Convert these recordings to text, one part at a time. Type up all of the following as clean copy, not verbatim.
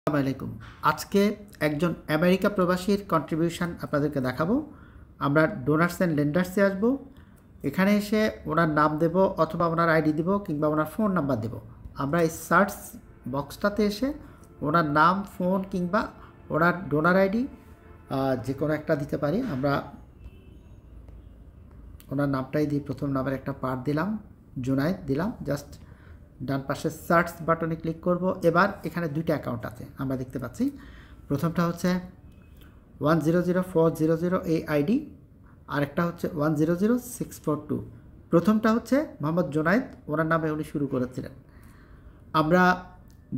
আসসালামু আলাইকুম। আজকে একজন আমেরিকা প্রবাসীর কন্ট্রিবিউশন আপনাদেরকে দেখাবো। আমরা ডোনার্স অ্যান্ড লেন্ডার্সে আসব। এখানে এসে ওনার নাম দেব অথবা ওনার আইডি দেব কিংবা ওনার ফোন নাম্বার দেব। আমরা এই সার্চ বক্সটাতে এসে ওনার নাম, ফোন কিংবা ওনার ডোনার আইডি যে কোনো একটা দিতে পারি। আমরা ওনার নামটাই দিই, প্রথম নামের একটা পার্ট দিলাম, জুনায়েদ দিলাম। জাস্ট ডান পাশে সার্চ বাটনে ক্লিক করব। এবার এখানে দুইটা অ্যাকাউন্ট আছে আমরা দেখতে পাচ্ছি। প্রথমটা হচ্ছে 100400 এই আইডি, আরেকটা হচ্ছে 100642। প্রথমটা হচ্ছে মোহাম্মদ জুনায়েদ, ওনার নামে উনি শুরু করেছিলেন। আমরা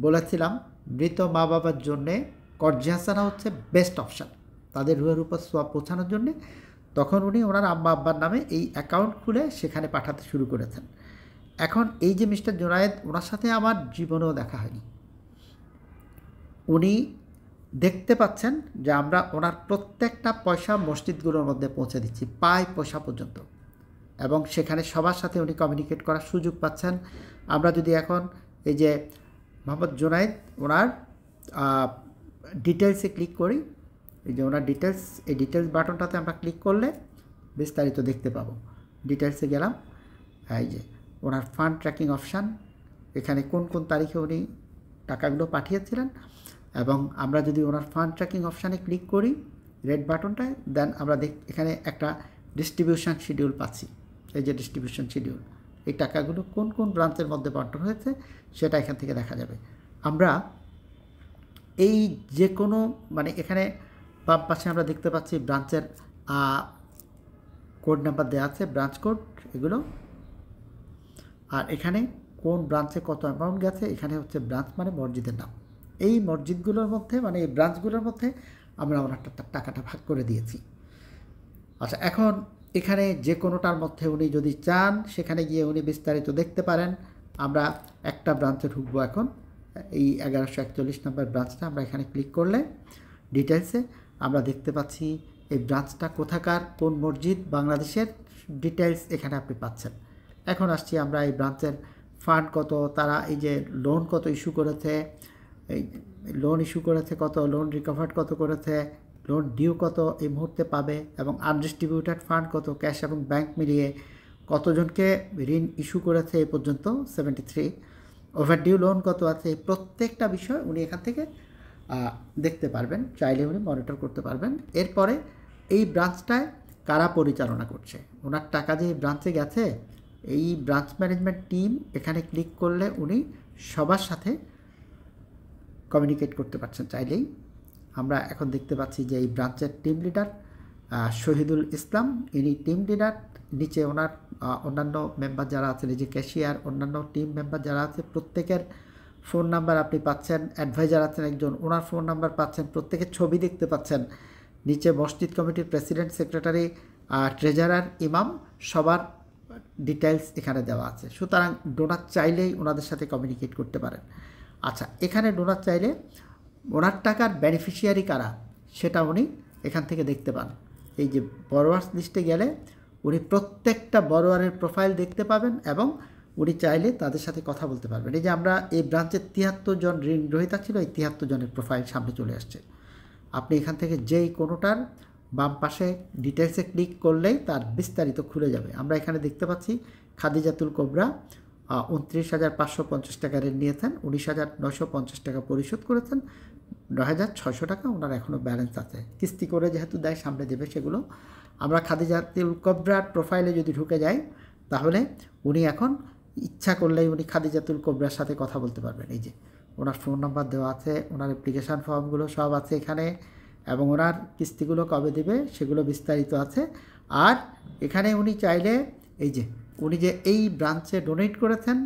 বলেছিলাম মৃত মা বাবার জন্যে কর্জি হাসানা হচ্ছে বেস্ট অপশান তাদের রুহের উপর সোয়াব পৌঁছানোর জন্যে। তখন উনি ওনার আম্মা আব্বার নামে এই অ্যাকাউন্ট খুলে সেখানে পাঠাতে শুরু করেছেন। এখন এই যে মিস্টার জুনায়েদ, ওনার সাথে আমার জীবনেও দেখা হয়নি। উনি দেখতে পাচ্ছেন যে আমরা ওনার প্রত্যেকটা পয়সা মসজিদগুলোর মধ্যে পৌঁছে দিচ্ছি, পায় পয়সা পর্যন্ত, এবং সেখানে সবার সাথে উনি কমিউনিকেট করার সুযোগ পাচ্ছেন। আমরা যদি এখন এই যে মোহাম্মদ জুনায়েদ ওনার ডিটেলসে ক্লিক করি, এই যে ওনার ডিটেলস, এই ডিটেলস বাটনটাতে আমরা ক্লিক করলে বিস্তারিত দেখতে পাবো। ডিটেলসে গেলাম, এই যে ওনার ফান্ড ট্র্যাকিং অপশান, এখানে কোন কোন তারিখে উনি টাকাগুলো পাঠিয়েছিলেন। এবং আমরা যদি ওনার ফান্ড ট্র্যাকিং অপশানে ক্লিক করি রেড বাটনটায়, দেন আমরা এখানে একটা ডিস্ট্রিবিউশন শিডিউল পাচ্ছি। এই যে ডিস্ট্রিবিউশন শিডিউল, এই টাকাগুলো কোন কোন ব্রাঞ্চের মধ্যে বন্টন হয়েছে সেটা এখান থেকে দেখা যাবে। আমরা এই যে কোনো এখানে বাম পাশে আমরা দেখতে পাচ্ছি ব্রাঞ্চের কোড নাম্বার দেওয়া আছে, ব্রাঞ্চ কোড এগুলো। আর এখানে কোন ব্রাঞ্চে কত অ্যামাউন্ট গেছে, এখানে হচ্ছে ব্রাঞ্চ মানে মসজিদের নাম। এই মসজিদগুলোর মধ্যে এই ব্রাঞ্চগুলোর মধ্যে আমরা ওনার টাকাটা ভাগ করে দিয়েছি। আচ্ছা, এখন এখানে যে কোনোটার মধ্যে উনি যদি চান সেখানে গিয়ে উনি বিস্তারিত দেখতে পারেন। আমরা একটা ব্রাঞ্চে ঢুকবো এখন, এই 1141 নম্বর ব্রাঞ্চটা। আমরা এখানে ক্লিক করলে ডিটেলসে আমরা দেখতে পাচ্ছি এই ব্রাঞ্চটা কোথাকার, কোন মসজিদ, বাংলাদেশের ডিটেলস এখানে আপনি পাচ্ছেন। এখন আসছি আমরা এই ব্রাঞ্চের ফান্ড কত, তারা এই যে লোন কত ইস্যু করেছে, এই লোন ইস্যু করেছে কত, লোন রিকভার্ড কত করেছে, লোন ডিউ কত এই মুহূর্তে পাবে, এবং আনডিস্ট্রিবিউটেড ফান্ড কত, ক্যাশ এবং ব্যাংক মিলিয়ে কতজনকে ঋণ ইস্যু করেছে এ পর্যন্ত 73, ওভারডিউ লোন কত আছে, এই প্রত্যেকটা বিষয় উনি এখান থেকে দেখতে পারবেন, চাইলে উনি মনিটর করতে পারবেন। এরপরে এই ব্রাঞ্চটায় কারা পরিচালনা করছে, ওনার টাকা যে ব্রাঞ্চে গেছে, এই ব্রাঞ্চ ম্যানেজমেন্ট টিম এখানে ক্লিক করলে উনি সবার সাথে কমিউনিকেট করতে পারছেন চাইলেই। আমরা এখন দেখতে পাচ্ছি যে এই ব্রাঞ্চের টিম লিডার শহীদুল ইসলাম, ইনি টিম লিডার। নিচে ওনার অন্যান্য মেম্বার যারা আছেন, এই যে ক্যাশিয়ার, অন্যান্য টিম মেম্বার যারা আছে, প্রত্যেকের ফোন নাম্বার আপনি পাচ্ছেন। অ্যাডভাইজার আছেন একজন, ওনার ফোন নাম্বার পাচ্ছেন, প্রত্যেকের ছবি দেখতে পাচ্ছেন। নিচে মসজিদ কমিটির প্রেসিডেন্ট, সেক্রেটারি, ট্রেজারার, ইমাম, সবার ডিটেলস এখানে দেওয়া আছে। সুতরাং ডোনার চাইলেই ওনাদের সাথে কমিউনিকেট করতে পারেন। আচ্ছা, এখানে ডোনার চাইলে ওনার টাকার বেনিফিশিয়ারি কারা সেটা উনি এখান থেকে দেখতে পান। এই যে বরোয়ার্স লিস্টে গেলে উনি প্রত্যেকটা বরোয়ারের প্রোফাইল দেখতে পাবেন এবং উনি চাইলে তাদের সাথে কথা বলতে পারবেন। এই যে আমরা এই ব্রাঞ্চের 73 জন ঋণ গ্রহীতা ছিল, এই 73 জনের প্রোফাইল সামনে চলে আসছে। আপনি এখান থেকে যেই কোনোটার বাম পাশে ডিটেলসে ক্লিক করলেই তার বিস্তারিত খুলে যাবে। আমরা এখানে দেখতে পাচ্ছি খাদিজাতুল কোবরা 29,550 টাকা ঋণ নিয়েছেন, 19,950 টাকা পরিশোধ করেছেন, 9,600 টাকা ওনার এখনও ব্যালেন্স আছে। কিস্তি করে যেহেতু দেয় সামনে দেবে সেগুলো। আমরা খাদিজাতুল কোবরার প্রোফাইলে যদি ঢুকে যাই তাহলে উনি এখন ইচ্ছা করলেই উনি খাদিজাতুল কোবরার সাথে কথা বলতে পারবেন। এই যে ওনার ফোন নাম্বার দেওয়া আছে, ওনার অ্যাপ্লিকেশান ফর্মগুলো সব আছে এখানে, এবং ওনার কিস্তিগুলো কবে দেবে সেগুলো বিস্তারিত আছে। আর এখানে উনি চাইলে এই যে উনি যে এই ব্রাঞ্চে ডোনেট করেছেন,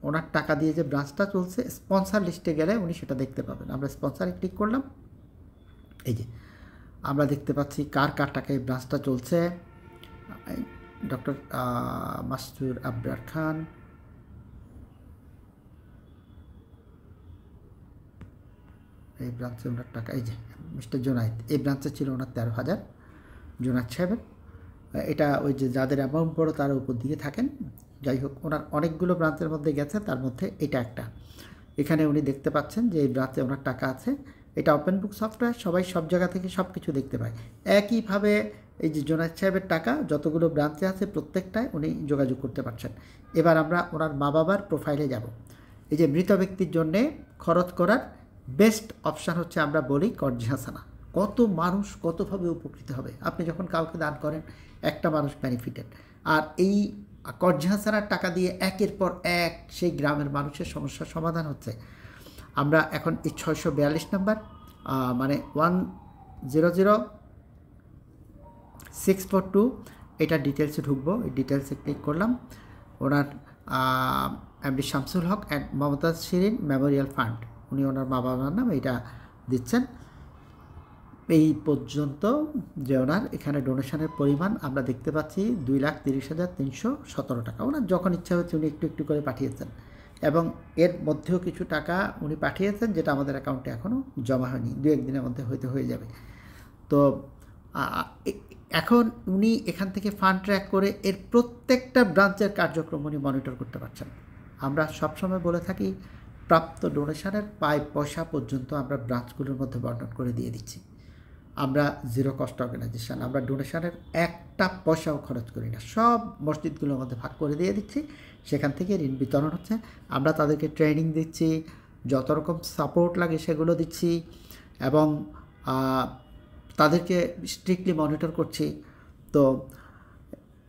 ওনার টাকা দিয়ে যে ব্রাঞ্চটা চলছে, স্পন্সার লিস্টে গেলে উনি সেটা দেখতে পাবেন। আমরা স্পন্সারে ক্লিক করলাম, এই যে আমরা দেখতে পাচ্ছি কার কার টাকায় ব্রাঞ্চটা চলছে। ডক্টর মাসুর আবরার খান, এই ব্রাঞ্চে ওনার টাকা, এই যে মিস্টার জুনায়েদ, এই ব্রাঞ্চে ছিল ওনার 13,000, জুনায়েদ সাহেবের। এটা ওই যে যাদের অ্যামাউন্ট বড় তারা উপর দিকে থাকেন। যাই হোক, ওনার অনেকগুলো ব্রাঞ্চের মধ্যে গেছে, তার মধ্যে এটা একটা। এখানে উনি দেখতে পাচ্ছেন যে এই ব্রাঞ্চে ওনার টাকা আছে। এটা ওপেন বুক সফটওয়্যার, সবাই সব জায়গা থেকে সব কিছু দেখতে পায়। একইভাবে এই যে জোনায়েদ সাহেবের টাকা যতগুলো ব্রাঞ্চে আছে প্রত্যেকটায় উনি যোগাযোগ করতে পারছেন। এবার আমরা ওনার মা বাবার প্রোফাইলে যাব। এই যে মৃত ব্যক্তির জন্যে খরচ করার বেস্ট অপশান হচ্ছে আমরা বলি কর্জি হাসানা। কত মানুষ কতভাবে উপকৃত হবে। আপনি যখন কাউকে দান করেন একটা মানুষ বেনিফিটেড, আর এই কর্জি হাসানার টাকা দিয়ে একের পর এক সেই গ্রামের মানুষের সমস্যার সমাধান হচ্ছে। আমরা এখন এই 642 নাম্বার মানে 100642 এটা ডিটেলসে ঢুকবো। এই ডিটেলসে ক্লিক করলাম। ওনার MD Shamsul Haque and Momtaz Shirin memorial fund, উনি ওনার মা বাবার নাম এটা দিচ্ছেন। এই পর্যন্ত যে ওনার এখানে ডোনেশনের পরিমাণ আমরা দেখতে পাচ্ছি 2,30,317 টাকা। ওনার যখন ইচ্ছা হচ্ছে উনি একটু একটু করে পাঠিয়েছেন, এবং এর মধ্যেও কিছু টাকা উনি পাঠিয়েছেন যেটা আমাদের অ্যাকাউন্টে এখনও জমা হয়নি, 2-1 দিনের মধ্যে হয়ে যাবে। তো এখন উনি এখান থেকে ফান্ড ট্র্যাক করে এর প্রত্যেকটা ব্রাঞ্চের কার্যক্রম উনি মনিটর করতে পারছেন। আমরা সবসময় বলে থাকি প্রাপ্ত ডোনেশনের পয়সা পর্যন্ত আমরা ব্রাঞ্চগুলোর মধ্যে বন্টন করে দিয়ে দিচ্ছি। আমরা জিরো কস্ট অর্গানাইজেশন, আমরা ডোনেশনের একটা পয়সাও খরচ করি না, সব মসজিদগুলোর মধ্যে ভাগ করে দিয়ে দিচ্ছি। সেখান থেকে ঋণ বিতরণ হচ্ছে, আমরা তাদেরকে ট্রেনিং দিচ্ছি, যত রকম সাপোর্ট লাগে সেগুলো দিচ্ছি, এবং তাদেরকে স্ট্রিক্টলি মনিটর করছি। তো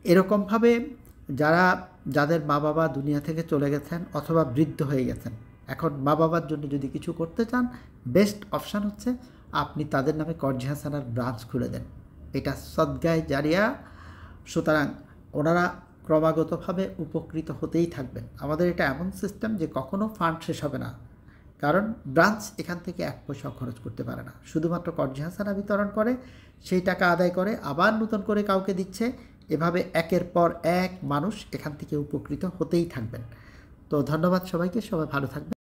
এরকমভাবে যাদের মা বাবা দুনিয়া থেকে চলে গেছেন অথবা বৃদ্ধ হয়ে গেছেন, এখন মা বাবার জন্য যদি কিছু করতে চান বেস্ট অপশান হচ্ছে আপনি তাদের নামে কর্জি হাসানার ব্রাঞ্চ খুলে দেন। এটা সদগায়ে জারিয়া। সুতরাং ওনারা ক্রমাগতভাবে উপকৃত হতেই থাকবেন। আমাদের এটা এমন সিস্টেম যে কখনো ফান্ড শেষ হবে না, কারণ ব্রাঞ্চ এখান থেকে এক পয়সাও খরচ করতে পারে না, শুধুমাত্র কর্জি হাসানা বিতরণ করে, সেই টাকা আদায় করে আবার নতুন করে কাউকে দিচ্ছে। এভাবে একের পর এক মানুষ এখান থেকে উপকৃত হতেই থাকবেন। তো ধন্যবাদ সবাইকে, সবাই ভালো থাকবেন।